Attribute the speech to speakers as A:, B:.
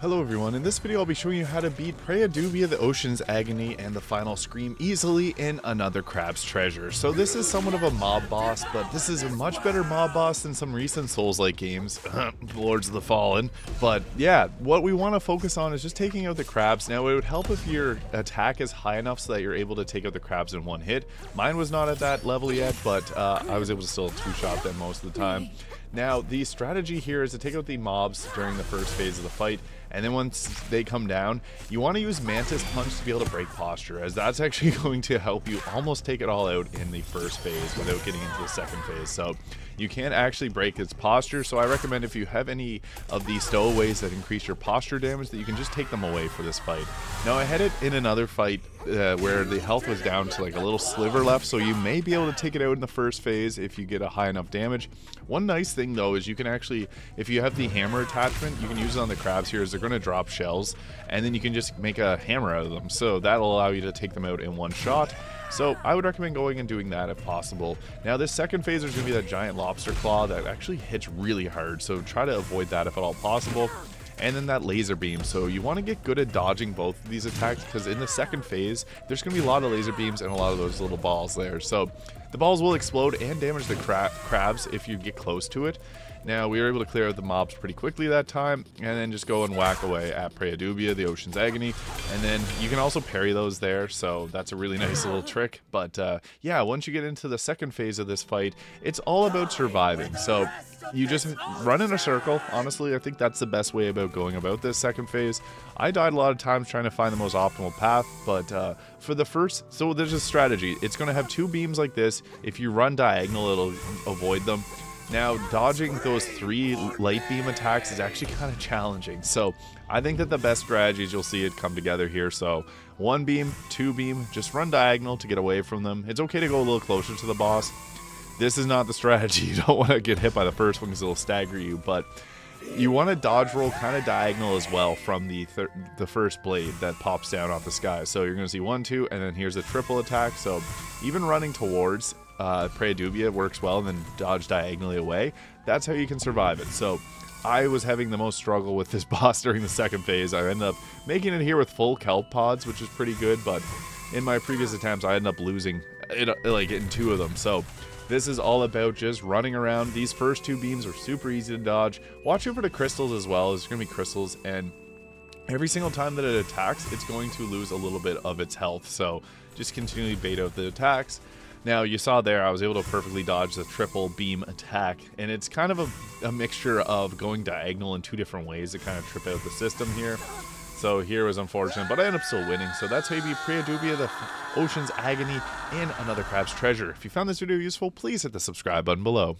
A: Hello everyone, in this video I'll be showing you how to beat Praya Dubia, the Ocean's Agony, and the final Scream easily in Another Crab's Treasure. So this is somewhat of a mob boss, but this is a much better mob boss than some recent Souls-like games, Lords of the Fallen. But yeah, what we want to focus on is just taking out the crabs. Now it would help if your attack is high enough so that you're able to take out the crabs in one hit. Mine was not at that level yet, but I was able to still two-shot them most of the time. Now, the strategy here is to take out the mobs during the first phase of the fight, and then once they come down, you want to use Mantis Punch to be able to break posture, as that's actually going to help you almost take it all out in the first phase without getting into the second phase. So you can't actually break its posture, so I recommend if you have any of these stowaways that increase your posture damage, that you can just take them away for this fight. Now, I had it in another fight where the health was down to like a little sliver left, so you may be able to take it out in the first phase if you get a high enough damage. One nice thing though is you can actually, if you have the hammer attachment, you can use it on the crabs here, as they're going to drop shells, and then you can just make a hammer out of them, so that'll allow you to take them out in one shot. So I would recommend going and doing that if possible. Now this second phase is going to be that giant lobster claw that actually hits really hard, so try to avoid that if at all possible. And then that laser beam, so you want to get good at dodging both of these attacks, because in the second phase there's going to be a lot of laser beams and a lot of those little balls there, so the balls will explode and damage the crabs if you get close to it. Now, we were able to clear out the mobs pretty quickly that time, and then just go and whack away at Praya Dubia, the Ocean's Agony, and then you can also parry those there, so that's a really nice little trick. But yeah, once you get into the second phase of this fight, it's all about surviving. So you just run in a circle. Honestly, I think that's the best way about going about this second phase. I died a lot of times trying to find the most optimal path, but for the first, so there's a strategy. It's going to have two beams like this. If you run diagonal, it'll avoid them. Now, dodging those three light beam attacks is actually kind of challenging, so I think that the best strategies, you'll see it come together here. So one beam, two beam, just run diagonal to get away from them. It's okay to go a little closer to the boss. This is not the strategy. You don't want to get hit by the first one because it'll stagger you, but you want to dodge roll kind of diagonal as well from the first blade that pops down off the sky. So you're going to see 1, 2, and then here's a triple attack. So even running towards Praya Dubia works well, and then dodge diagonally away. That's how you can survive it. So I was having the most struggle with this boss during the second phase. I ended up making it here with full kelp pods, which is pretty good, but in my previous attempts I ended up losing it, like in 2 of them. So this is all about just running around. These first 2 beams are super easy to dodge. Watch out for the crystals as well. There's going to be crystals, and every single time that it attacks, it's going to lose a little bit of its health. So just continually bait out the attacks. Now, you saw there, I was able to perfectly dodge the triple beam attack, and it's kind of a mixture of going diagonal in 2 different ways to kind of trip out the system here. So here was unfortunate, but I ended up still winning. So that's how you beat Praya Dubia, the Ocean's Agony, in Another Crab's Treasure. If you found this video useful, please hit the subscribe button below.